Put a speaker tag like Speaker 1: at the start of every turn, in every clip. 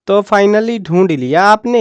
Speaker 1: तो फाइनली ढूंढ लिया आपने।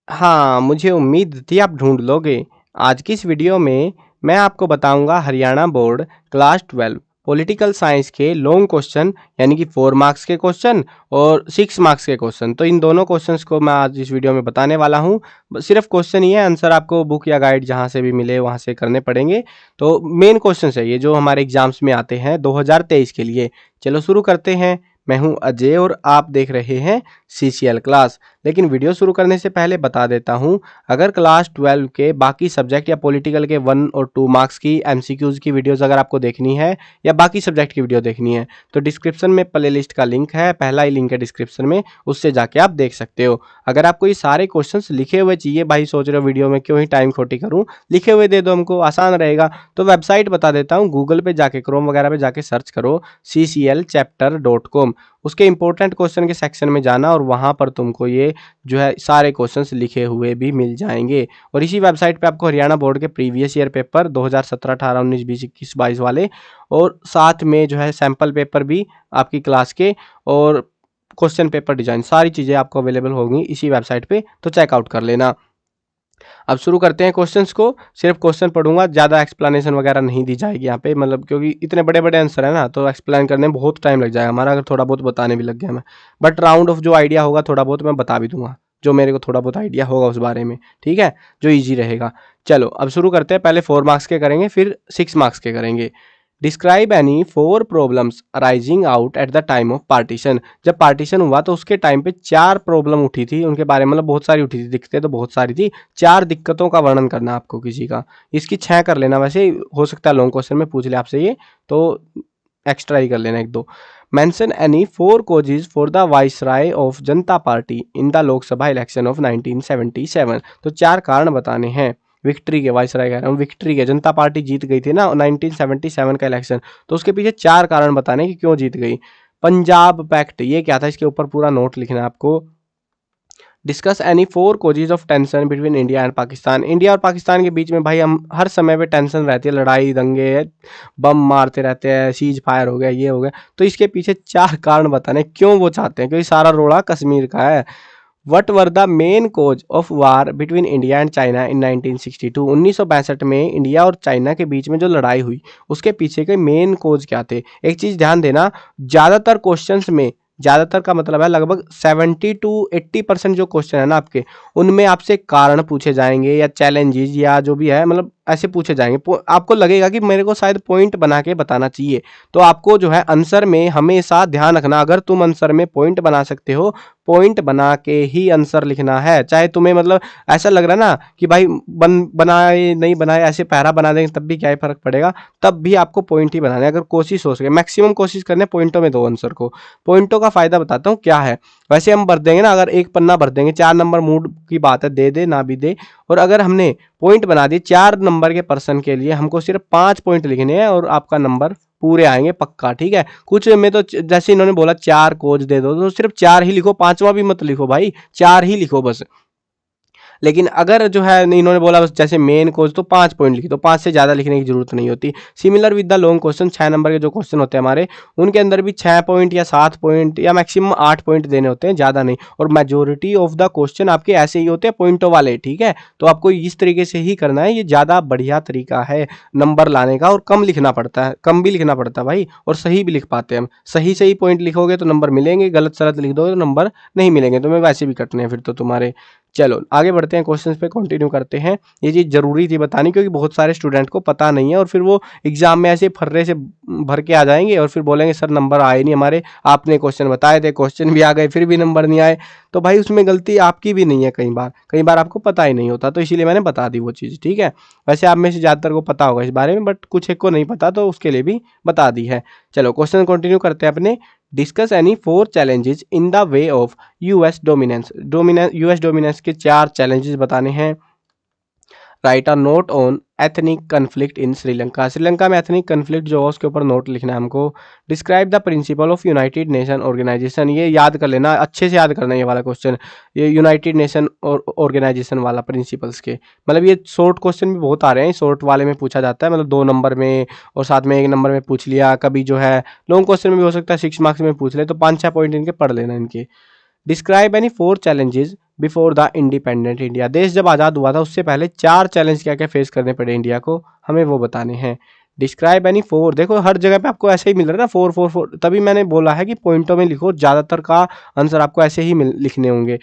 Speaker 1: हाँ, मुझे उम्मीद थी आप ढूंढ लोगे। आज की इस वीडियो में मैं आपको बताऊंगा Haryana board class 12 political science के लॉन्ग क्वेश्चन, यानी कि 4 मार्क्स के क्वेश्चन और 6 मार्क्स के क्वेश्चन। तो इन दोनों क्वेश्चंस को मैं आज इस वीडियो में बताने वाला हूँ। सिर्फ क्वेश्चन ही है, आंसर आपको बुक या गाइड जहाँ से भी मिले वहाँ से करने पड़ेंगे। तो मेन क्वेश्चन है ये जो हमारे एग्जाम्स में आते हैं 2023 के लिए। चलो शुरू करते हैं। मैं हूं अजय और आप देख रहे हैं CCL क्लास। लेकिन वीडियो शुरू करने से पहले बता देता हूं, अगर क्लास 12 के बाकी सब्जेक्ट या पॉलिटिकल के 1 और 2 मार्क्स की MCQs की वीडियोस अगर आपको देखनी है या बाकी सब्जेक्ट की वीडियो देखनी है तो डिस्क्रिप्शन में प्लेलिस्ट का लिंक है, पहला ही लिंक है डिस्क्रिप्शन में, उससे जाके आप देख सकते हो। अगर आपको ये सारे क्वेश्चंस लिखे हुए चाहिए, भाई सोच रहे हो वीडियो में क्यों ही टाइम खोटी करूँ, लिखे हुए दे दो हमको, आसान रहेगा। तो वेबसाइट बता देता हूँ, गूगल पे जाके क्रोम वगैरह पे जाके सर्च करो cclchapter.com। उसके इंपॉर्टेंट क्वेश्चन के सेक्शन में जाना और वहां पर तुमको ये जो है सारे क्वेश्चंस लिखे हुए भी मिल जाएंगे। और इसी वेबसाइट पे आपको हरियाणा बोर्ड के प्रीवियस ईयर पेपर 2017, 18, 19, 20, 21, 22 वाले और साथ में जो है सैंपल पेपर भी आपकी क्लास के और क्वेश्चन पेपर डिजाइन, सारी चीजें आपको अवेलेबल होंगी इसी वेबसाइट पे, तो चेकआउट कर लेना। अब शुरू करते हैं क्वेश्चंस को। सिर्फ क्वेश्चन पढ़ूंगा, ज़्यादा एक्सप्लेनेशन वगैरह नहीं दी जाएगी यहाँ पे, मतलब क्योंकि इतने बड़े बड़े आंसर है ना, तो एक्सप्लेन करने में बहुत टाइम लग जाएगा हमारा, अगर थोड़ा बहुत बताने भी लग गया मैं। बट राउंड ऑफ जो आइडिया होगा थोड़ा बहुत मैं बता भी दूंगा, जो मेरे को थोड़ा बहुत आइडिया होगा उस बारे में, ठीक है, जो ईजी रहेगा। चलो अब शुरू करते हैं। पहले 4 मार्क्स के करेंगे, फिर 6 मार्क्स के करेंगे। Describe any 4 problems arising out at the time of partition. जब पार्टीशन हुआ तो उसके टाइम पे 4 प्रॉब्लम उठी थी उनके बारे में, मतलब बहुत सारी उठी थी, दिखते तो बहुत सारी थी, 4 दिक्कतों का वर्णन करना आपको किसी का। इसकी 6 कर लेना, वैसे हो सकता है लॉन्ग क्वेश्चन में पूछ ले आपसे ये, तो एक्स्ट्रा ही कर लेना 1-2। Mention any 4 causes for the वाइसराय of Janata party in the Lok Sabha election of 1977। तो 4 कारण बताने हैं विक्ट्री के, वाइसराय कह रहा हूँ विक्ट्री के, जनता पार्टी जीत गई थी ना 1977 का इलेक्शन, तो उसके पीछे 4 कारण बताने कि क्यों जीत गई। पंजाब पैक्ट ये क्या था, इसके ऊपर पूरा नोट लिखना है आपको। Discuss any 4 causes of tension between India and Pakistan. India और पाकिस्तान के बीच में भाई हम हर समय पे टेंशन रहती है, लड़ाई दंगे, बम मारते रहते हैं, सीज फायर हो गया, ये हो गया, तो इसके पीछे 4 कारण बताने क्यों वो चाहते हैं, क्योंकि सारा रोड़ा कश्मीर का है। What were the main cause of war between India and China in 1962। 1962 में इंडिया और चाइना के बीच में जो लड़ाई हुई उसके पीछे के मेन कोज क्या थे। एक चीज ध्यान देना, ज्यादातर क्वेश्चंस में, ज्यादातर का मतलब है लगभग 70 to 80% जो क्वेश्चन है ना आपके, उनमें आपसे कारण पूछे जाएंगे या चैलेंजेस या जो भी है, मतलब ऐसे पूछे जाएंगे। आपको लगेगा कि मेरे को शायद पॉइंट बना के बताना चाहिए, तो आपको जो है आंसर में हमेशा ध्यान रखना, अगर तुम आंसर में पॉइंट बना सकते हो, पॉइंट बना के ही आंसर लिखना है। चाहे तुम्हें मतलब ऐसा लग रहा है ना कि भाई बनाए नहीं बनाए, ऐसे पैरा बना देंगे तब भी क्या ही फर्क पड़ेगा, तब भी आपको पॉइंट ही बनाना है। अगर कोशिश हो सके, मैक्सिमम कोशिश करने पॉइंटों में दो आंसर को। पॉइंटों का फायदा बताता हूँ क्या है। वैसे हम भर देंगे ना, अगर एक पन्ना भर देंगे, 4 नंबर मूड की बात है, दे दे ना भी दे, और अगर हमने पॉइंट बना दिए 4 नंबर के पर्सन के लिए, हमको सिर्फ 5 पॉइंट लिखने हैं और आपका नंबर पूरे आएंगे पक्का, ठीक है। कुछ में तो जैसे इन्होंने बोला 4 कोच दे दो, तो सिर्फ 4 ही लिखो, 5वां भी मत लिखो भाई, 4 ही लिखो बस। लेकिन अगर जो है इन्होंने बोला बस जैसे मेन कोच, तो 5 पॉइंट लिखी, तो 5 से ज़्यादा लिखने की जरूरत नहीं होती। Similar with the long question, 6 number के जो क्वेश्चन होते हैं हमारे, उनके अंदर भी 6 पॉइंट या 7 पॉइंट या मैक्सिमम 8 पॉइंट देने होते हैं, ज़्यादा नहीं। और मेजोरिटी ऑफ द क्वेश्चन आपके ऐसे ही होते हैं पॉइंटों वाले, ठीक है। तो आपको इस तरीके से ही करना है, ये ज़्यादा बढ़िया तरीका है नंबर लाने का, और कम लिखना पड़ता है, कम भी लिखना पड़ता है भाई, और सही भी लिख पाते हैं हम। सही सही पॉइंट लिखोगे तो नंबर मिलेंगे, गलत सलत लिख दोगे तो नंबर नहीं मिलेंगे, तुम्हें वैसे भी कटने हैं फिर तो तुम्हारे। चलो आगे बढ़ते हैं, क्वेश्चंस पे कंटिन्यू करते हैं। ये चीज़ जरूरी थी बतानी, क्योंकि बहुत सारे स्टूडेंट को पता नहीं है और फिर वो एग्जाम में ऐसे फर्रे से भर के आ जाएंगे और फिर बोलेंगे सर नंबर आए नहीं हमारे, आपने क्वेश्चन बताए थे, क्वेश्चन भी आ गए, फिर भी नंबर नहीं आए। तो भाई उसमें गलती आपकी भी नहीं है, कई बार आपको पता ही नहीं होता, तो इसीलिए मैंने बता दी वो चीज़, ठीक है। वैसे आप में से ज़्यादातर को पता होगा इस बारे में, बट कुछ एक को नहीं पता, तो उसके लिए भी बता दी है। चलो क्वेश्चन कंटिन्यू करते हैं अपने। Discuss any 4 challenges in the way of US dominance. US dominance के 4 चैलेंजेस बताने हैं। Write a note on ethnic conflict in Sri Lanka. Sri Lanka में एथनिक कन्फ्लिक्ट जो है उसके ऊपर नोट लिखना है हमको। Describe the principle of United Nation organisation. ये याद कर लेना, अच्छे से याद करना ये वाला क्वेश्चन, ये यूनाइटेड नेशन और ऑर्गेनाइजेशन वाला प्रिंसिपल्स के, मतलब ये शॉर्ट क्वेश्चन भी बहुत आ रहे हैं, शॉर्ट वाले में पूछा जाता है, मतलब 2 नंबर में और साथ में 1 नंबर में पूछ लिया, कभी जो है लॉन्ग क्वेश्चन में भी हो सकता है 6 मार्क्स में पूछ ले, तो 5-6 पॉइंट इनके पढ़ लेना इनके। Describe any 4 challenges before the independent India. देश जब आज़ाद हुआ था उससे पहले 4 चैलेंज क्या क्या फेस करने पड़े इंडिया को, हमें वो बताने हैं। डिस्क्राइब एनी 4, देखो हर जगह पे आपको ऐसे ही मिल रहा है ना 4 4 4, तभी मैंने बोला है कि पॉइंटों में लिखो, ज़्यादातर का आंसर आपको ऐसे ही लिखने होंगे।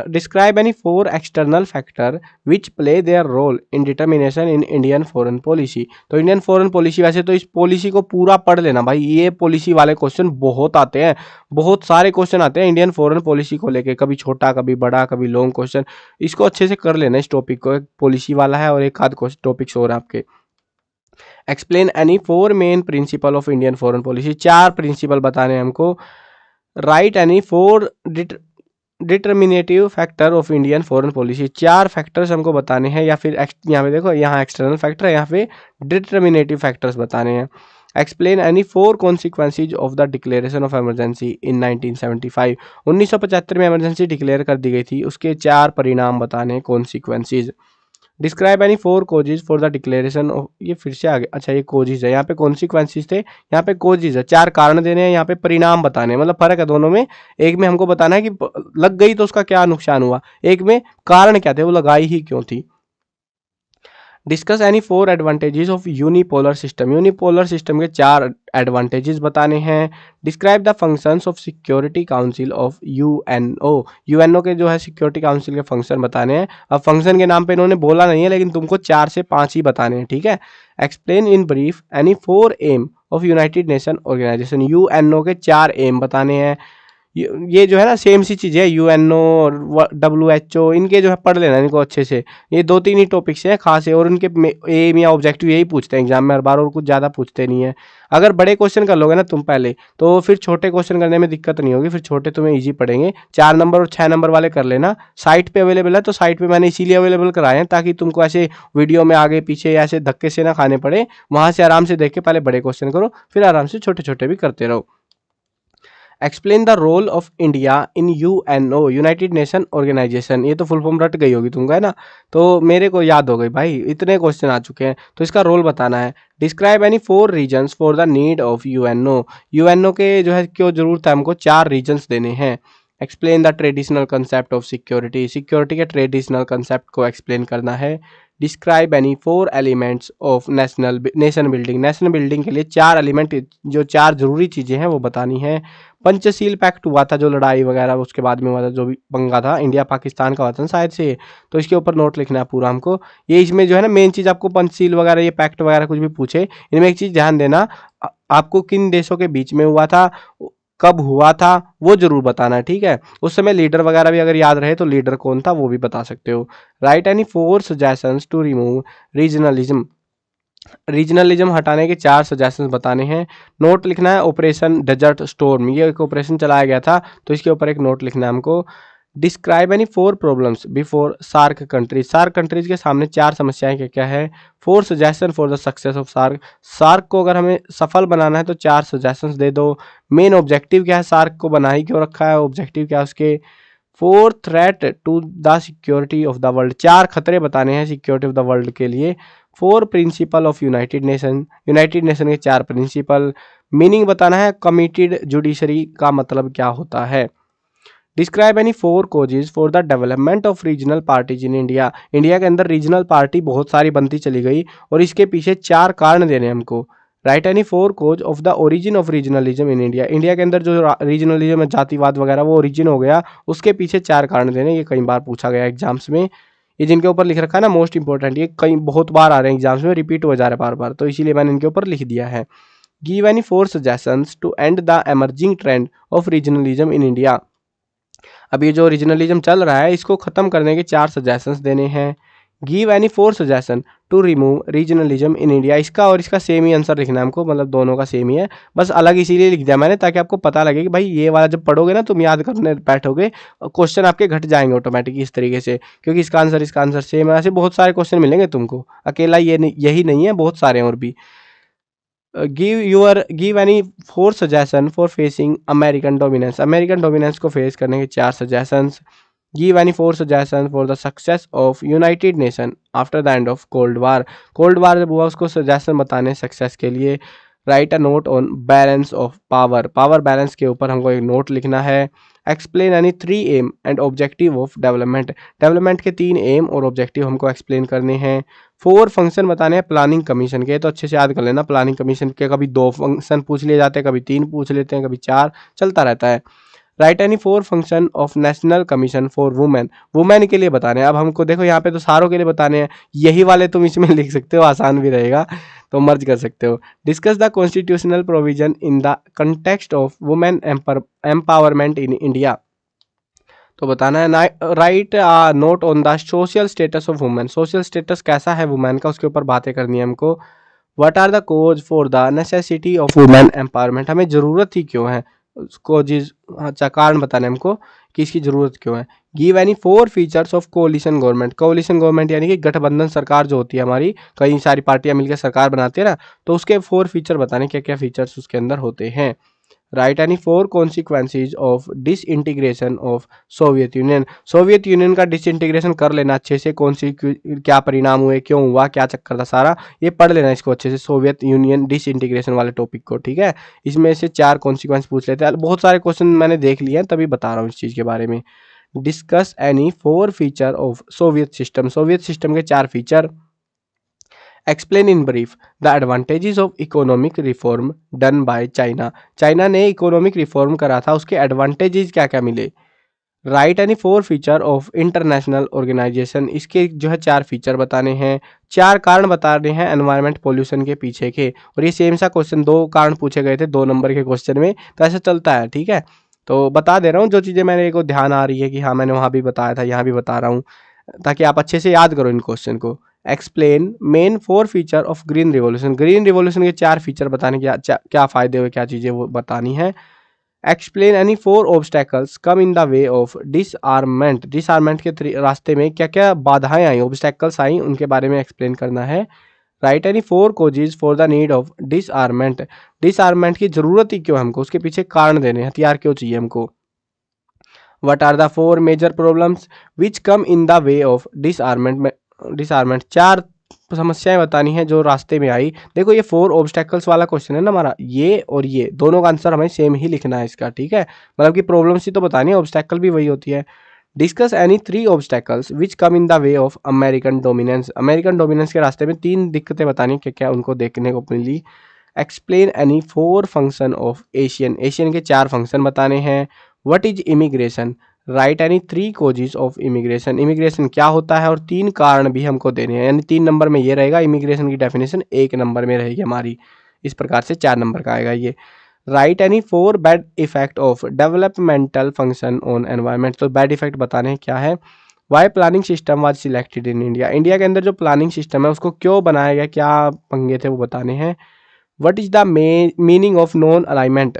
Speaker 1: Describe any 4 external factor which play their role in determination in Indian foreign policy. तो इंडियन फॉरेन पॉलिसी, वैसे तो इस पॉलिसी को पूरा पढ़ लेना भाई, ये पॉलिसी वाले क्वेश्चन बहुत आते हैं, बहुत सारे क्वेश्चन आते हैं इंडियन फॉरेन पॉलिसी को लेके, कभी छोटा कभी बड़ा कभी लॉन्ग क्वेश्चन। इसको अच्छे से कर लेना इस टॉपिक को, एक पॉलिसी वाला है और एक आध टॉपिक्स और आपके। Explain any 4 main principle of Indian foreign policy, 4 principle बताने हैं हमको। Write any 4 determinative factor of Indian foreign policy, 4 factors हमको बताने हैं, या फिर यहाँ पे देखो, यहाँ एक्सटर्नल फैक्टर है, यहाँ पे डिटर्मिनेटिव फैक्टर्स बताने हैं। Explain any 4 consequences of the declaration of emergency in 1975, 1975 में इमरजेंसी डिक्लेयर कर दी गई थी, उसके 4 परिणाम बताने हैं, consequences. Describe any 4 causes for the declaration of, ये फिर से आगे, अच्छा ये कोजेज है, यहाँ पे कॉन्सिक्वेंसीज थे, यहाँ पे कोजेज है, 4 कारण देने हैं, यहाँ पे परिणाम बताने हैं, मतलब फर्क है दोनों में। एक में हमको बताना है कि लग गई तो उसका क्या नुकसान हुआ, एक में कारण क्या थे, वो लगाई ही क्यों थी। Discuss any 4 advantages of unipolar system, unipolar system के 4 एडवांटेजेस बताने हैं। Describe the functions of security council of UNO, UNO के जो है सिक्योरिटी काउंसिल के फंक्शन बताने हैं। अब फंक्शन के नाम पे इन्होंने बोला नहीं है, लेकिन तुमको 4 से 5 ही बताने हैं, ठीक है। Explain in brief any 4 aim of United Nation organisation, UNO के 4 एम बताने हैं। ये जो है ना सेम सी चीज़ है, यूएनओ और WHO, इनके जो है पढ़ लेना इनको अच्छे से, ये 2-3 ही टॉपिक्स हैं खास है, और उनके एम या ऑब्जेक्टिव यही पूछते हैं एग्जाम में हर बार, और कुछ ज़्यादा पूछते नहीं है। अगर बड़े क्वेश्चन कर लोगे ना तुम पहले, तो फिर छोटे क्वेश्चन करने में दिक्कत नहीं होगी, फिर छोटे तुम्हें ईजी पड़ेंगे। 4 नंबर और 6 नंबर वाले कर लेना, साइट पे अवेलेबल है, तो साइट पे मैंने इसीलिए अवेलेबल कराए हैं ताकि तुमको ऐसे वीडियो में आगे पीछे ऐसे धक्के से ना खाने पड़े, वहाँ से आराम से देख के पहले बड़े क्वेश्चन करो, फिर आराम से छोटे छोटे भी करते रहो। Explain the role of India in UNO, United Nation organisation, ये तो फुल फॉर्म रट गई होगी तुमको, है ना, तो मेरे को याद हो गई भाई, इतने क्वेश्चन आ चुके हैं, तो इसका रोल बताना है। Describe any 4 reasons for the need of UNO, UNO के जो है क्यों जरूरत है हमको, 4 रीजन्स देने हैं। Explain the traditional concept of security, security के ट्रेडिशनल कंसेप्ट को एक्सप्लेन करना है। Describe any 4 elements of nation building, nation building के लिए 4 एलिमेंट, जो 4 जरूरी चीज़ें हैं वो बतानी है। पंचशील पैक्ट हुआ था जो लड़ाई वगैरह उसके बाद में हुआ था, जो भी पंगा था इंडिया पाकिस्तान का हुआ था शायद से, तो इसके ऊपर नोट लिखना है पूरा हमको। ये इसमें जो है ना मेन चीज़, आपको पंचशील वगैरह ये पैक्ट वगैरह कुछ भी पूछे, इनमें एक चीज़ ध्यान देना, आपको किन देशों के बीच में हुआ था, कब हुआ था, वो जरूर बताना है, ठीक है। उस समय लीडर वगैरह भी अगर याद रहे तो लीडर कौन था वो भी बता सकते हो। Write any 4 suggestions to remove regionalism, regionalism हटाने के 4 सजेशंस बताने हैं। नोट लिखना है ऑपरेशन डेजर्ट स्टॉर्म, ये एक ऑपरेशन चलाया गया था, तो इसके ऊपर एक नोट लिखना है हमको। Describe any 4 problems before SAARC countries, SAARC countries के सामने 4 समस्याएं क्या क्या है। 4 suggestion for the success of SAARC, SAARC को अगर हमें सफल बनाना है तो 4 सजेशंस दे दो। मेन ऑब्जेक्टिव क्या है, सार्क को बना ही क्यों रखा है, ऑब्जेक्टिव क्या है उसके। 4 threat to the security of the world, 4 खतरे बताने हैं सिक्योरिटी ऑफ द वर्ल्ड के लिए। 4 principal of United nation, United nation के 4 प्रिंसिपल। मीनिंग बताना है कमिटेड जुडिशरी का मतलब क्या होता है। Describe any 4 causes for the development of regional parties in India, India के अंदर रीजनल पार्टी बहुत सारी बनती चली गई, और इसके पीछे 4 कारण देने हमको। Write any 4 cause of the origin of regionalism in India, India के अंदर जो रीजनलिज्म है, जातिवाद वगैरह, वो ओरिजिन हो गया, उसके पीछे 4 कारण देने। ये कई बार पूछा गया एग्जाम्स में, ये जिनके ऊपर लिख रखा है ना मोस्ट इंपॉर्टेंट, ये कई बहुत बार आ रहे हैं एग्जाम्स में, रिपीट हो जा रहे हैं बार बार, तो इसीलिए मैंने इनके ऊपर लिख दिया है। Give any 4 suggestions to end the emerging trend of regionalism in India, अब ये जो रीजनलिज्म चल रहा है इसको खत्म करने के 4 सजेशंस देने हैं। Give any 4 suggestion to remove regionalism in India, इसका और इसका सेम ही आंसर लिखना है हमको, मतलब दोनों का सेम ही है, बस अलग इसीलिए लिख दिया मैंने ताकि आपको पता लगे कि भाई ये वाला जब पढ़ोगे ना तुम याद करने बैठोगे, क्वेश्चन आपके घट जाएंगे ऑटोमेटिक इस तरीके से, क्योंकि इसका आंसर सेम है। ऐसे बहुत सारे क्वेश्चन मिलेंगे तुमको, अकेला यही नहीं है, बहुत सारे और भी। Give any 4 suggestion for facing American dominance, American dominance को फेस करने के 4 suggestions. Give any 4 suggestion for the success of United Nation after the end of cold war, cold war जब हुआ उसको सजेशन बताने सक्सेस के लिए। Write a note on balance of power, power balance के ऊपर हमको एक नोट लिखना है। Explain any 3 aim and objective of development, development के 3 एम और ऑब्जेक्टिव हमको एक्सप्लेन करने हैं। 4 फंक्शन बताने हैं प्लानिंग कमीशन के, तो अच्छे से याद कर लेना। प्लानिंग कमीशन के कभी 2 फंक्शन पूछ लिए जाते हैं, कभी 3 पूछ लेते हैं, कभी 4, चलता रहता है। Write any 4 function of national commission for women, women के लिए बताने हैं। अब हमको देखो यहाँ पे तो सारों के लिए बताने हैं, यही वाले तुम इसमें लिख सकते हो, आसान भी रहेगा तो मर्ज कर सकते हो। Discuss the constitutional provision in the context of women empowerment in India, तो बताना है। Right note on the social status of women, social status कैसा है वुमेन का, उसके ऊपर बातें करनी है हमको। What are the cause for the necessity of women empowerment, हमें ज़रूरत ही क्यों है, कोजिज, अच्छा कारण बताने हमको कि इसकी ज़रूरत क्यों है। Give any 4 features of coalition government, coalition government यानी कि गठबंधन सरकार जो होती है हमारी, कई सारी पार्टियां मिलकर सरकार बनाती है ना, तो उसके 4 फीचर बताने, क्या क्या फीचर्स उसके अंदर होते हैं। Right any 4 consequences of disintegration of Soviet union, Soviet union का डिसइंटीग्रेशन कर लेना अच्छे से, कौन सी क्या परिणाम हुए, क्यों हुआ, क्या चक्कर था, सारा ये पढ़ लेना इसको अच्छे से, सोवियत यूनियन डिसइंटीग्रेशन वाले टॉपिक को, ठीक है। इसमें से 4 कॉन्सिक्वेंस पूछ लेते हैं, बहुत सारे क्वेश्चन मैंने देख लिए हैं तभी बता रहा हूँ इस चीज़ के बारे में। Discuss any 4 feature of Soviet system, Soviet system के 4 feature. Explain in brief the advantages of economic reform done by China, China ने इकोनॉमिक रिफॉर्म करा था, उसके एडवांटेजेस क्या क्या मिले। Write any 4 feature of international organisation, इसके जो है 4 फीचर बताने हैं। 4 कारण बताने हैं एनवायरमेंट पोल्यूशन के पीछे के, और ये सेम सा क्वेश्चन 2 कारण पूछे गए थे 2 नंबर के क्वेश्चन में, तो ऐसा चलता है, ठीक है। तो बता दे रहा हूँ जो चीज़ें मैंने को ध्यान आ रही है कि हाँ मैंने वहाँ भी बताया था, यहाँ भी बता रहा हूँ, ताकि आप अच्छे से याद करो इन क्वेश्चन को। Explain main 4 feature of green revolution, green revolution के 4 फीचर बताने के क्या फ़ायदे हुए, क्या चीज़ें वो बतानी है। Explain any 4 obstacles come in the way of disarmament, disarmament के रास्ते में क्या क्या बाधाएं आई, ऑब्स्टैकल्स आई, उनके बारे में एक्सप्लेन करना है। Write any 4 causes for the need of disarmament, disarmament की जरूरत ही क्यों हमको, उसके पीछे कारण देने, हथियार क्यों चाहिए हमको। What are the 4 major problems which come in the way of disarmament, disarmament 4 समस्याएं बतानी है जो रास्ते में आई। देखो ये 4 ऑब्स्टैकल्स वाला क्वेश्चन है ना हमारा, ये और ये दोनों का आंसर हमें सेम ही लिखना है इसका, ठीक है। मतलब कि प्रॉब्लम्स ही तो बतानी है, ऑब्स्टैकल भी वही होती है। Discuss any 3 obstacles which come in the way of American dominance, American dominance के रास्ते में 3 दिक्कतें बतानी, क्या क्या उनको देखने को मिली। Explain any 4 function of ASEAN, ASEAN के 4 फंक्शन बताने हैं। What is immigration, write any 3 causes of immigration, immigration क्या होता है, और 3 कारण भी हमको देने हैं, यानी 3 नंबर में ये रहेगा, इमिग्रेशन की डेफिनेशन 1 नंबर में रहेगी हमारी, इस प्रकार से 4 नंबर का आएगा ये। Write any 4 bad effect of developmental function on environment, तो बैड इफेक्ट बताने हैं क्या है। Why planning system was selected in India, India के अंदर जो प्लानिंग सिस्टम है उसको क्यों बनाया गया, क्या पंगे थे वो बताने हैं। What is the meaning of non alignment,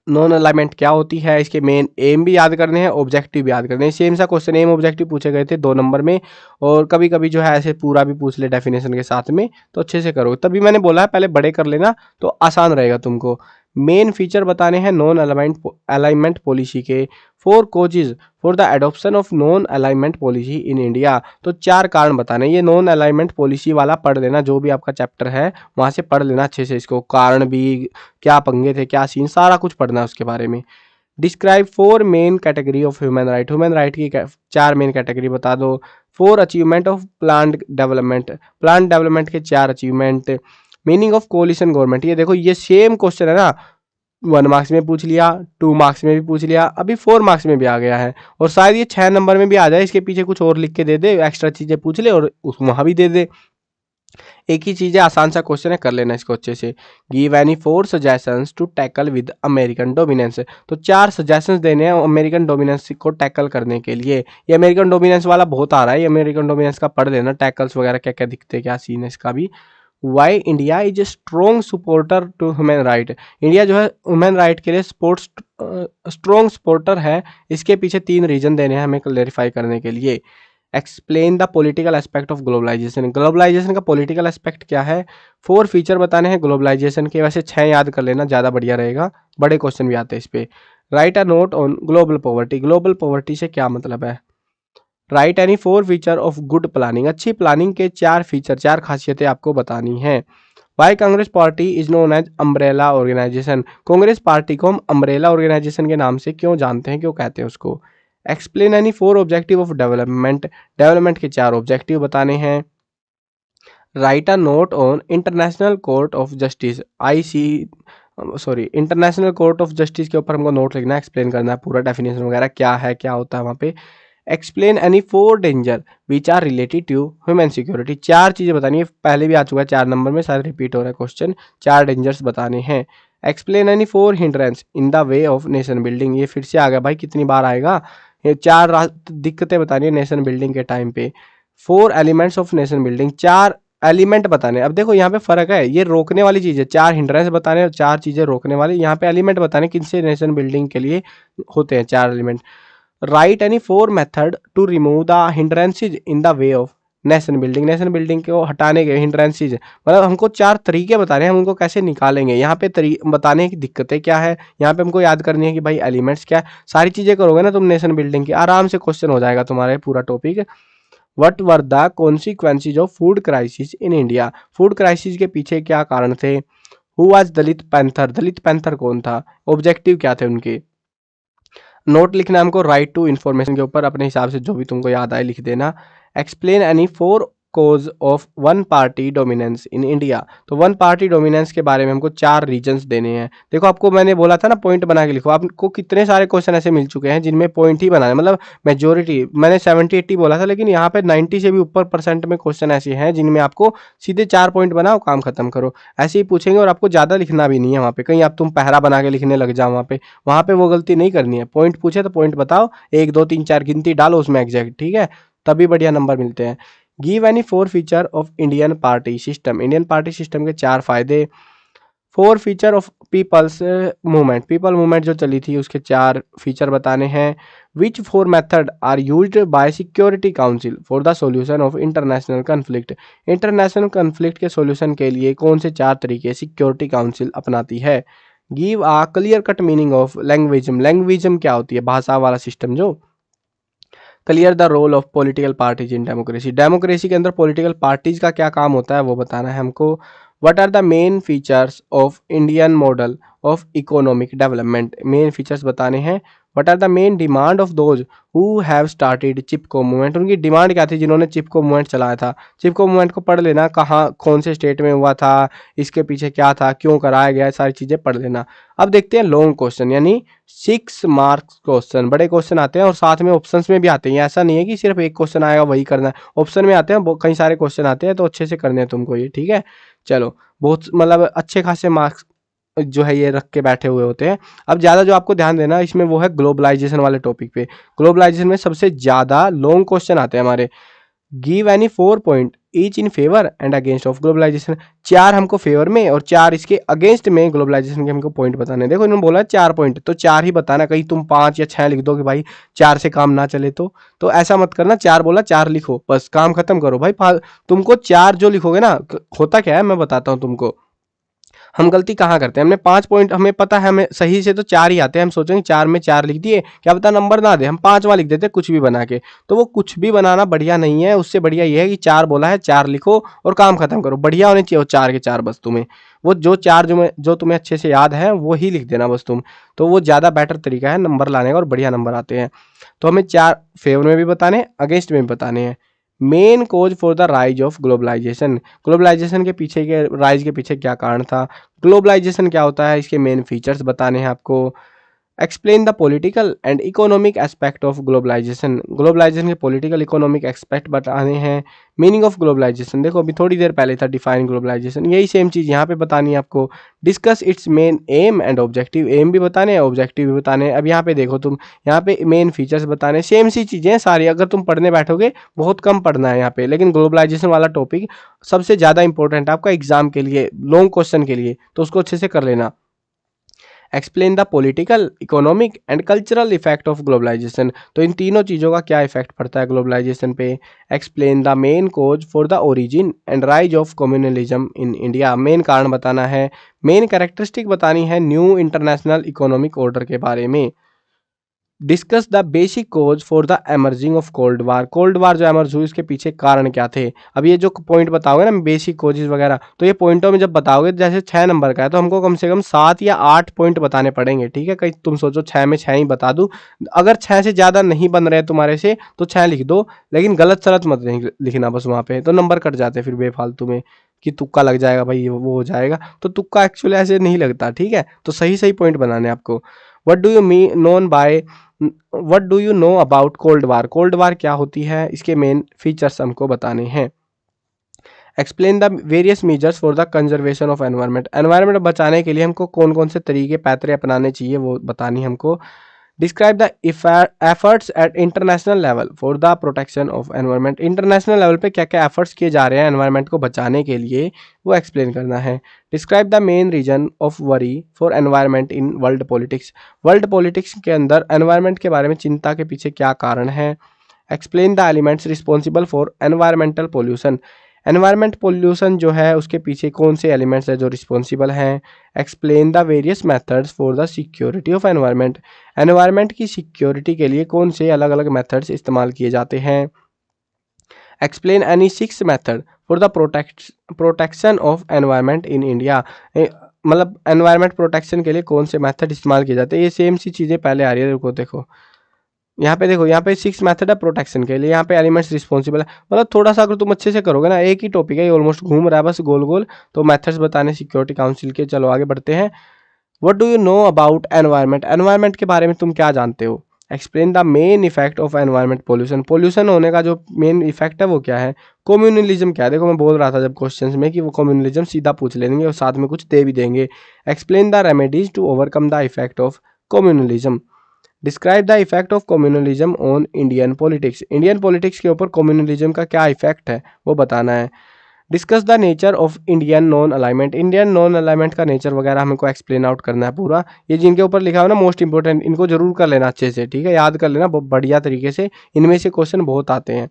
Speaker 1: non alignment क्या होती है, इसके मेन एम भी याद करने हैं, ऑब्जेक्टिव भी याद करने हैं। सेम सा क्वेश्चन एम ऑब्जेक्टिव पूछे गए थे 2 नंबर में, और कभी कभी जो है ऐसे पूरा भी पूछ ले डेफिनेशन के साथ में, तो अच्छे से करो, तभी मैंने बोला है पहले बड़े कर लेना तो आसान रहेगा तुमको। मेन फीचर बताने हैं नॉन अलाइनमेंट पॉलिसी के। 4 causes for the adoption of non alignment policy in India, तो 4 कारण बताने, ये नॉन अलाइनमेंट पॉलिसी वाला पढ़ लेना, जो भी आपका चैप्टर है वहाँ से पढ़ लेना अच्छे से, इसको कारण भी, क्या पंगे थे, क्या सीन, सारा कुछ पढ़ना है उसके बारे में। Describe 4 main category of human right, human right की 4 मेन कैटेगरी बता दो। 4 achievement of planned development, plan development के 4 achievement. Meaning of coalition government, ये देखो ये सेम क्वेश्चन है ना, 1 मार्क्स में पूछ लिया, 2 मार्क्स में भी पूछ लिया, अभी 4 मार्क्स में भी आ गया है, और शायद ये 6 नंबर में भी आ जाए, इसके पीछे कुछ और लिख के दे दे, एक्स्ट्रा चीजें पूछ ले और वहां भी दे दे। एक ही चीज़ है, आसान सा क्वेश्चन है, कर लेना इसको अच्छे से। Give any 4 suggestions to tackle with American dominance, तो 4 सजेशंस देने हैं अमेरिकन डोमिनेंस को टैकल करने के लिए। ये अमेरिकन डोमिनेंस वाला बहुत आ रहा है, ये अमेरिकन डोमिनेंस का पढ़ लेना, टैकल्स वगैरह क्या क्या दिखते हैं, क्या सीन है इसका भी। Why India is a strong supporter to human right, India जो है ह्यूमन राइट के लिए स्ट्रॉन्ग सपोर्टर है, इसके पीछे 3 रीजन देने हैं हमें क्लेरिफाई करने के लिए। Explain the political aspect of globalisation, globalisation का पॉलिटिकल एस्पेक्ट क्या है। 4 फीचर बताने हैं ग्लोबलाइजेशन के, वैसे 6 याद कर लेना, ज़्यादा बढ़िया रहेगा, बड़े क्वेश्चन भी आते हैं इस पे। Write a note on global poverty, global poverty से क्या मतलब है। Write any 4 feature of good planning, अच्छी प्लानिंग के 4 फीचर, 4 खासियतें आपको बतानी है। Why Congress party is known as umbrella organisation, Congress party को हम अम्ब्रेला ऑर्गेनाइजेशन के नाम से क्यों जानते हैं, क्यों कहते हैं उसको। Explain any 4 objective of development, development के 4 ऑब्जेक्टिव बताने हैं। Write a note on international court of justice, international court of justice के ऊपर हमको नोट लिखना है, एक्सप्लेन करना है पूरा डेफिनेशन वगैरह क्या है, क्या होता है वहाँ पे। Explain any 4 danger which are related to human security, 4 चीज़ें बतानी है, पहले भी आ चुका है 4 नंबर में, सारे रिपीट हो रहा है क्वेश्चन, 4 डेंजर्स बताने हैं। Explain any 4 hindrance in the way of nation building, ये फिर से आ गया भाई, कितनी बार आएगा, ये 4 दिक्कतें बतानी है नेशन बिल्डिंग के टाइम पे। 4 elements of nation building, 4 element बताने। अब देखो यहाँ पे फर्क है, ये रोकने वाली चीज़ है, 4 हिंड्रेंस बताने और 4 चीज़ें रोकने वाली, यहाँ पे एलिमेंट बताने किनसे नेशन बिल्डिंग के लिए होते हैं 4 element. Write any 4 method to remove the hindrances in the way of nation building, nation building को हटाने के हिंड्रेंसेज, मतलब हमको 4 तरीके बताने हैं, हम उनको कैसे निकालेंगे। यहाँ पे बताने की दिक्कतें क्या है, यहाँ पे हमको याद करनी है कि भाई एलिमेंट्स क्या है, सारी चीज़ें करोगे ना तुम नेशन बिल्डिंग की, आराम से क्वेश्चन हो जाएगा तुम्हारे पूरा topic. What were the consequences of food crisis in India, food crisis के पीछे क्या कारण थे। Who was Dalit panther, Dalit panther कौन था, ऑब्जेक्टिव क्या थे उनके। नोट लिखना है हमको राइट टू इन्फॉर्मेशन के ऊपर, अपने हिसाब से जो भी तुमको याद आए लिख देना। Explain any 4 cause of one party dominance in India, तो वन पार्टी डोमिनेंस के बारे में हमको 4 रीजंस देने हैं। देखो आपको मैंने बोला था ना पॉइंट बना के लिखो, आपको कितने सारे क्वेश्चन ऐसे मिल चुके हैं जिनमें पॉइंट ही बनाने, मतलब मेजोरिटी, मैंने 70-80 बोला था, लेकिन यहाँ पे 90 से भी ऊपर % में क्वेश्चन ऐसे हैं जिनमें आपको सीधे 4 पॉइंट बनाओ, काम खत्म करो, ऐसे ही पूछेंगे। और आपको ज़्यादा लिखना भी नहीं है वहाँ पे, कहीं आप तुम पहरा बना के लिखने लग जाओ, वहाँ पे वो गलती नहीं करनी है। पॉइंट पूछे तो पॉइंट बताओ, 1 2 3 4 गिनती डालो उसमें एग्जैक्ट, ठीक है, तभी बढ़िया नंबर मिलते हैं। Give any 4 feature of Indian party system, Indian party system के 4 फायदे। 4 feature of people's movement, people movement जो चली थी उसके 4 फीचर बताने हैं। Which 4 method are used by security council for the solution of international conflict, international conflict के solution के लिए कौन से 4 तरीके सिक्योरिटी काउंसिल अपनाती है। Give a clear cut meaning of linguism, linguism क्या होती है, भाषा वाला सिस्टम जो। Clear the role of political parties in democracy, democracy के अंदर पॉलिटिकल पार्टीज का क्या काम होता है वो बताना है हमको। What are the main features of Indian model of economic development, main features बताने हैं। What are the main demand of those who have started Chipko movement, उनकी डिमांड क्या थी जिन्होंने चिपको मूवमेंट चलाया था। चिपको मूवमेंट को पढ़ लेना, कहाँ कौन से स्टेट में हुआ था, इसके पीछे क्या था, क्यों कराया गया, सारी चीज़ें पढ़ लेना। अब देखते हैं लॉन्ग क्वेश्चन, यानी 6 मार्क्स क्वेश्चन, बड़े क्वेश्चन आते हैं और साथ में ऑप्शंस में भी आते हैं, ऐसा नहीं है कि सिर्फ एक क्वेश्चन आएगा वही करना है, ऑप्शन में आते हैं, कई सारे क्वेश्चन आते हैं, तो अच्छे से करने हैं तुमको ये, ठीक है। चलो, बहुत मतलब अच्छे खासे मार्क्स जो है ये रख के बैठे हुए होते हैं। अब ज़्यादा जो आपको ध्यान देना इसमें वो है ग्लोबलाइजेशन वाले टॉपिक पे, ग्लोबलाइजेशन में सबसे ज़्यादा लॉन्ग क्वेश्चन आते हैं हमारे। Give any 4 point each in favour and against of globalisation, 4 हमको फेवर में और 4 इसके अगेंस्ट में ग्लोबलाइजेशन के हमको पॉइंट बताने हैं। देखो इन्होंने बोला 4 पॉइंट, तो 4 ही बताना, कहीं तुम 5 या 6 लिख दो कि भाई 4 से काम ना चले, तो ऐसा मत करना, 4 बोला 4 लिखो, बस काम खत्म करो भाई। तुमको 4 जो लिखोगे ना, होता क्या है मैं बताता हूँ तुमको, हम गलती कहाँ करते हैं, हमने 5 पॉइंट, हमें पता है हमें सही से तो 4 ही आते हैं, हम सोचेंगे 4 में 4 लिख दिए, क्या पता नंबर ना दे, हम 5वां लिख देते कुछ भी बना के, तो वो कुछ भी बनाना बढ़िया नहीं है। उससे बढ़िया ये है कि 4 बोला है 4 लिखो और काम खत्म करो, बढ़िया होने चाहिए वो 4 के 4, बस तुम्हें वो जो 4 जो तुम्हें अच्छे से याद है वो ही लिख देना बस तुम, तो वो ज़्यादा बेटर तरीका है नंबर लाने का और बढ़िया नंबर आते हैं। तो हमें 4 फेवर में भी बताने, अगेंस्ट में भी बताने हैं। Main cause for the rise of globalisation, globalisation के पीछे के राइज के पीछे क्या कारण था, ग्लोबलाइजेशन क्या होता है, इसके मेन फीचर्स बताने हैं आपको। Explain the political and economic aspect of globalisation, globalisation के पॉलिटिकल इकोनॉमिक एस्पेक्ट बताने हैं। मीनिंग ऑफ ग्लोबलाइजेशन, देखो अभी थोड़ी देर पहले था डिफाइन ग्लोबलाइजेशन, यही सेम चीज़ यहाँ पे बतानी है आपको। Discuss its main aim and objective, aim भी बताने हैं ऑब्जेक्टिव भी बताने हैं। अब यहाँ पे देखो तुम, यहाँ पे मेन फीचर्स बताने, सेम सी चीज़ें हैं सारी, अगर तुम पढ़ने बैठोगे बहुत कम पढ़ना है यहाँ पे, लेकिन ग्लोबलाइजेशन वाला टॉपिक सबसे ज़्यादा इंपॉर्टेंट है आपका एग्जाम के लिए, लॉन्ग क्वेश्चन के लिए, तो उसको अच्छे से कर लेना। Explain the political, economic and cultural effect of globalisation, तो इन तीनों चीज़ों का क्या इफेक्ट पड़ता है ग्लोबलाइजेशन पे। Explain the main cause for the origin and rise of communalism in India, main कारण बताना है। मेन कैरेक्टरिस्टिक बतानी है न्यू इंटरनेशनल इकोनॉमिक ऑर्डर के बारे में। Discuss the basic cause for the emerging of cold war. Cold war जो emerge हुई उसके पीछे कारण क्या थे। अब ये जो पॉइंट बताओगे ना बेसिक कोजेज वगैरह, तो ये पॉइंटों में जब बताओगे, जैसे 6 नंबर का है तो हमको कम से कम 7 या 8 पॉइंट बताने पड़ेंगे, ठीक है। कहीं तुम सोचो 6 में 6 ही बता दूं, अगर 6 से ज़्यादा नहीं बन रहे तुम्हारे से तो 6 लिख दो, लेकिन गलत सलत मत लिखना बस, वहाँ पे तो नंबर कट जाते फिर बेफालतू में कि तुक्का लग जाएगा भाई, वो हो जाएगा। तो तुक्का एक्चुअली ऐसे नहीं लगता, ठीक है। तो सही सही पॉइंट बनाने आपको। What do you mean known by what do you know about cold war. Cold वार क्या होती है, इसके मेन फीचर्स हमको बताने हैं। Explain the various measures for the conservation of environment. Environment बचाने के लिए हमको कौन कौन से तरीके पैतरे अपनाने चाहिए वो बतानी हमको। Describe the efforts eight international level for the protection of environment. International level पे क्या क्या एफर्ट्स किए जा रहे हैं एनवायरनमेंट को बचाने के लिए, वो एक्सप्लेन करना है। Describe the main reason of worry for environment in world politics. World politics के अंदर एनवायरनमेंट के बारे में चिंता के पीछे क्या कारण है। Explain the elements responsible for environmental pollution. Environment pollution जो है उसके पीछे कौन से एलिमेंट्स है जो रिस्पॉन्सिबल हैं। Explain the various methods for the security of environment. Environment की सिक्योरिटी के लिए कौन से अलग अलग मेथड्स इस्तेमाल किए जाते हैं। Explain any 6 method for the protection of environment in India. मतलब एनवायरमेंट प्रोटेक्शन के लिए कौन से मेथड इस्तेमाल किए जाते हैं। ये सेम सी चीज़ें पहले आ रही है, देखो देखो यहाँ पे देखो, यहाँ पे 6 मेथड है प्रोटेक्शन के लिए, यहाँ पे एलिमेंट्स रिस्पॉन्सिबल है। मतलब थोड़ा सा अगर तुम अच्छे से करोगे ना, एक ही टॉपिक है ये, ऑलमोस्ट घूम रहा है बस गोल गोल। तो मेथड्स बताने सिक्योरिटी काउंसिल के, चलो आगे बढ़ते हैं। What do you know about environment. Environment के बारे में तुम क्या जानते हो। Explain the main effect of environment pollution. Pollution होने का जो मेन इफेक्ट है वो क्या है। कम्युनलिज्म क्या है। देखो मैं बोल रहा था जब क्वेश्चंस में कि वो कम्युनलिज्म सीधा पूछ लेंगे और साथ में कुछ दे भी देंगे। Explain the remedies to overcome the effect of communalism. Describe the effect of communalism on Indian politics. Indian politics के ऊपर कम्युनलिज्म का क्या इफेक्ट है वो बताना है। Discuss the nature of Indian non alignment. Indian non alignment का nature वगैरह हमको एक्सप्लेन आउट करना है पूरा। ये जिनके ऊपर लिखा हो ना मोस्ट इंपॉर्टेंट, इनको जरूर कर लेना अच्छे से, ठीक है, याद कर लेना बढ़िया तरीके से। इनमें से क्वेश्चन बहुत आते हैं,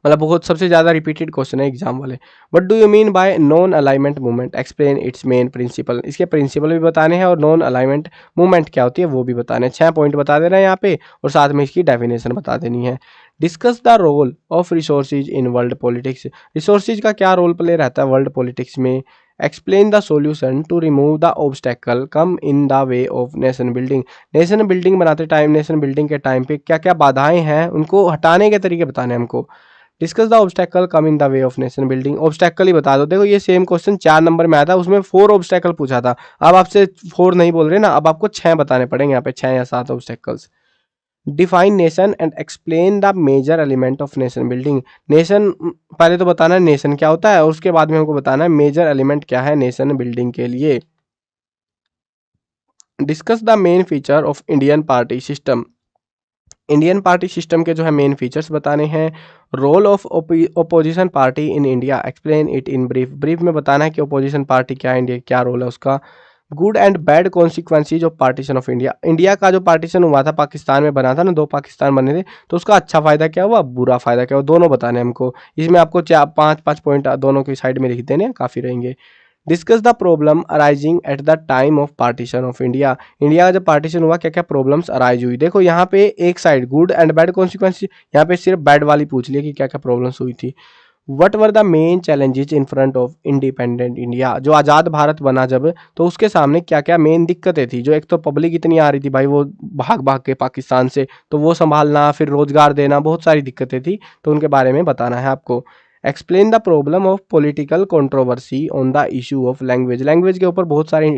Speaker 1: मतलब बहुत सबसे ज़्यादा रिपीटेड क्वेश्चन है एग्जाम वाले। What do you mean by non alignment movement. Explain its main principle. इसके प्रिंसिपल भी बताने हैं और नॉन अलाइनमेंट मूवमेंट क्या होती है वो भी बताने हैं। 6 पॉइंट बता देना है यहाँ पे और साथ में इसकी डेफिनेशन बता देनी है। Discuss the role of resources in world politics. Resources का क्या रोल प्ले रहता है वर्ल्ड पॉलिटिक्स में। Explain the solution to remove the obstacle come in the way of nation building. Nation building बनाते टाइम, नेशन बिल्डिंग के time पे क्या क्या बाधाएं हैं उनको हटाने के तरीके बताने हमको। Discuss the obstacle come in the way of nation building. Obstacle ही बता दो। देखो ये सेम क्वेश्चन 4 नंबर में आया था, उसमें 4 ऑब्स्टेकल पूछा था। अब आपसे 4 नहीं बोल रहे ना, अब आपको 6 बताने पड़ेंगे यहाँ पे, 6 या 7 obstacles. Define nation and explain the major element of nation building. Nation पहले तो बताना है नेशन क्या होता है और उसके बाद में हमको बताना है मेजर एलिमेंट क्या है नेशन बिल्डिंग के लिए। Discuss the main feature of Indian party system. Indian party system के जो है मेन फीचर्स बताने हैं। Role of opposition party in India. Explain it in brief. Brief में बताना है कि ओपोजिशन पार्टी क्या है, इंडिया क्या रोल है उसका। Good and bad consequences of partition of India. India का जो पार्टीशन हुआ था, पाकिस्तान में बना था ना, 2 पाकिस्तान बने थे, तो उसका अच्छा फायदा क्या हुआ, बुरा फायदा क्या हुआ, दोनों बताने हैं हमको। इसमें आपको 4-5 पॉइंट दोनों की साइड में लिख देने हैं, काफ़ी रहेंगे। Discuss the problem arising at the time of partition of India. India का जब पार्टीशन हुआ क्या क्या प्रॉब्लम्स अराइज हुई। देखो यहाँ पे एक side good and bad consequence, यहाँ पे सिर्फ बैड वाली पूछ लिया कि क्या क्या प्रॉब्लम्स हुई थी। What were the main challenges in front of independent India. जो आज़ाद भारत बना जब, तो उसके सामने क्या क्या मेन दिक्कतें थी। जो एक तो पब्लिक इतनी आ रही थी भाई, वो भाग भाग के पाकिस्तान से, तो वो संभालना, फिर रोजगार देना, बहुत सारी दिक्कतें थी, तो उनके बारे में बताना है आपको। Explain the problem of political controversy on the issue of language. Language के ऊपर बहुत सारी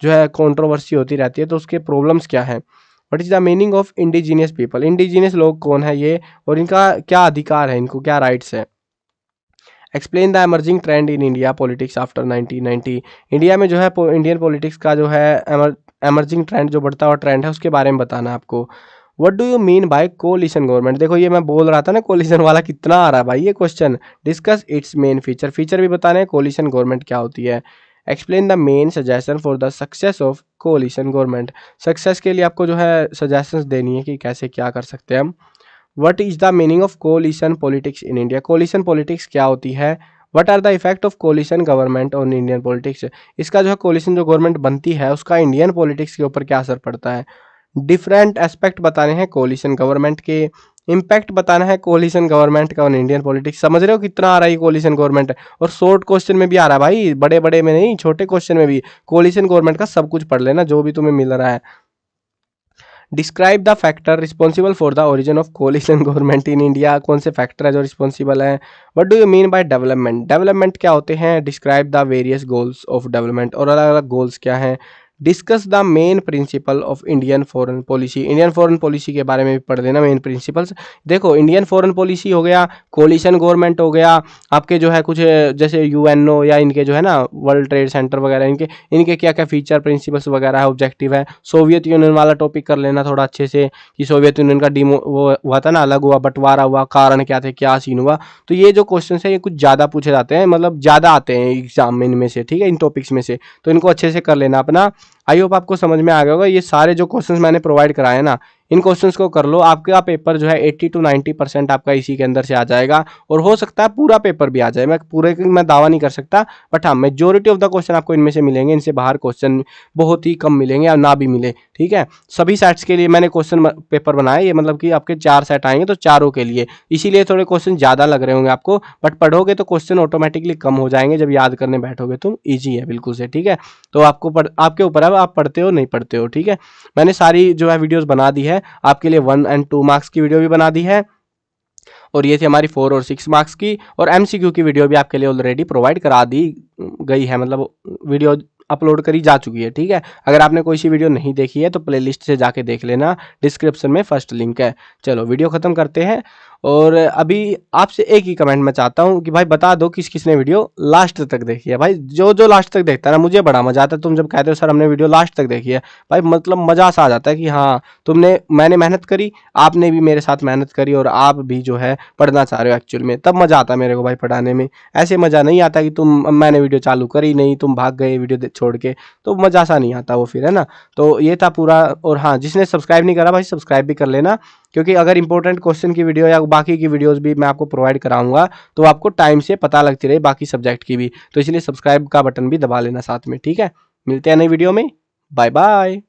Speaker 1: जो है कंट्रोवर्सी होती रहती है, तो उसके प्रॉब्लम्स क्या है। What is the meaning of indigenous people. Indigenous लोग कौन है ये और इनका क्या अधिकार है, इनको क्या राइट्स है। Explain the emerging trend in India politics after 1990। India में जो है इंडियन पॉलिटिक्स का जो है एमर्जिंग ट्रेंड, जो बढ़ता हुआ ट्रेंड है, उसके बारे में बताना है आपको। What do you mean bye coalition government. देखो ये मैं बोल रहा था ना, कोलिशन वाला कितना आ रहा है भाई ये question. Discuss its main feature. Feature भी बताने हैं, कोलिशन गवर्नमेंट क्या होती है। Explain the main suggestion for the success of coalition government. Success के लिए आपको जो है सजेशंस देनी है कि कैसे क्या कर सकते हैं हम। What is the meaning of coalition politics in India. Coalition politics क्या होती है। What are the effect of coalition government on Indian politics. इसका जो है कोलिशन जो गवर्नमेंट बनती है उसका इंडियन पॉलिटिक्स के ऊपर क्या असर पड़ता है। डिफरेंट एस्पेक्ट बताने हैं कोलिशन गवर्नमेंट के, इम्पैक्ट बताना है कोलिशन गवर्नमेंट का ऑन इंडियन पॉलिटिक्स। समझ रहे हो कितना आ रहा है कोलिशन गवर्नमेंट, और शॉर्ट क्वेश्चन में भी आ रहा है भाई, बड़े बड़े में नहीं, छोटे क्वेश्चन में भी कोलिशन गवर्नमेंट का सब कुछ पढ़ लेना जो भी तुम्हें मिल रहा है। Describe the factor responsible for the origin of coalition government in India. कौन से फैक्टर है जो रिस्पॉन्सिबल है। What do you mean by development, development क्या होते हैं। Describe the various goals of development, और अलग अलग गोल्स क्या हैं। Discuss the main principle of Indian foreign policy, Indian foreign policy के बारे में भी पढ़ लेना मेन प्रिंसिपल्स। देखो इंडियन फॉरेन पॉलिसी हो गया, कोलिशन गवर्नमेंट हो गया, आपके जो है कुछ जैसे यूएनओ या इनके जो है ना वर्ल्ड ट्रेड सेंटर वगैरह, इनके क्या क्या फीचर प्रिंसिपल्स वगैरह है, ऑब्जेक्टिव है। सोवियत यूनियन वाला टॉपिक कर लेना थोड़ा अच्छे से, कि सोवियत यूनियन का वो हुआ था ना, अलग हुआ, बंटवारा हुआ, कारण क्या थे, क्या सीन हुआ। तो ये जो क्वेश्चन है ये कुछ ज़्यादा पूछे जाते हैं, मतलब ज़्यादा आते हैं एग्जाम में इनमें से, ठीक है, इन टॉपिक्स में से, तो इनको अच्छे से कर लेना अपना। आई होप आपको समझ में आ गया होगा। ये सारे जो क्वेश्चंस मैंने प्रोवाइड कराए ना, इन क्वेश्चंस को कर लो, आपका पेपर जो है 80 to 90% आपका इसी के अंदर से आ जाएगा, और हो सकता है पूरा पेपर भी आ जाए। मैं पूरे की मैं दावा नहीं कर सकता, बट हाँ मेजोरिटी ऑफ द क्वेश्चन आपको इनमें से मिलेंगे, इनसे बाहर क्वेश्चन बहुत ही कम मिलेंगे या ना भी मिले, ठीक है। सभी सेट्स के लिए मैंने क्वेश्चन पेपर बनाए, ये मतलब कि आपके 4 सेट आएंगे तो चारों के लिए, इसीलिए थोड़े क्वेश्चन ज़्यादा लग रहे होंगे आपको, बट पढ़ोगे तो क्वेश्चन ऑटोमेटिकली कम हो जाएंगे, जब याद करने बैठोगे तुम ईजी है बिल्कुल से, ठीक है। तो आपके ऊपर है आप पढ़ते हो नहीं पढ़ते हो, ठीक है। मैंने सारी जो है वीडियोस बना दी है आपके लिए, 1 और 2 मार्क्स की वीडियो भी बना दी है, और ये थी हमारी 4 और 6 मार्क्स की, और एमसीक्यू की वीडियो भी आपके लिए ऑलरेडी प्रोवाइड करा दी गई है, मतलब वीडियो अपलोड करी जा चुकी है, ठीक है। अगर आपने कोई सी वीडियो नहीं देखी है तो प्लेलिस्ट से जाके देख लेना, डिस्क्रिप्शन में फर्स्ट लिंक है। चलो वीडियो खत्म करते हैं, और अभी आपसे एक ही कमेंट मैं चाहता हूँ कि भाई बता दो किस किस ने वीडियो लास्ट तक देखी है। भाई जो जो लास्ट तक देखता है ना, मुझे बड़ा मजा आता है। तुम जब कहते हो सर हमने वीडियो लास्ट तक देखी है, भाई मतलब मजा सा आ जाता है कि हाँ मैंने मेहनत करी, आपने भी मेरे साथ मेहनत करी, और आप भी जो है पढ़ना चाह रहे हो एक्चुअल में, तब मजा आता है मेरे को भाई पढ़ाने में। ऐसे मजा नहीं आता कि मैंने वीडियो चालू करी नहीं, तुम भाग गए वीडियो छोड़ के, तो मजा सा नहीं आता वो फिर, है ना। तो ये था पूरा। और हाँ, जिसने सब्सक्राइब नहीं करा भाई सब्सक्राइब भी कर लेना, क्योंकि अगर इंपॉर्टेंट क्वेश्चन की वीडियो या बाकी की वीडियोस भी मैं आपको प्रोवाइड कराऊंगा तो आपको टाइम से पता लगती रहे बाकी सब्जेक्ट की भी, तो इसलिए सब्सक्राइब का बटन भी दबा लेना साथ में, ठीक है। मिलते हैं नई वीडियो में, बाय बाय।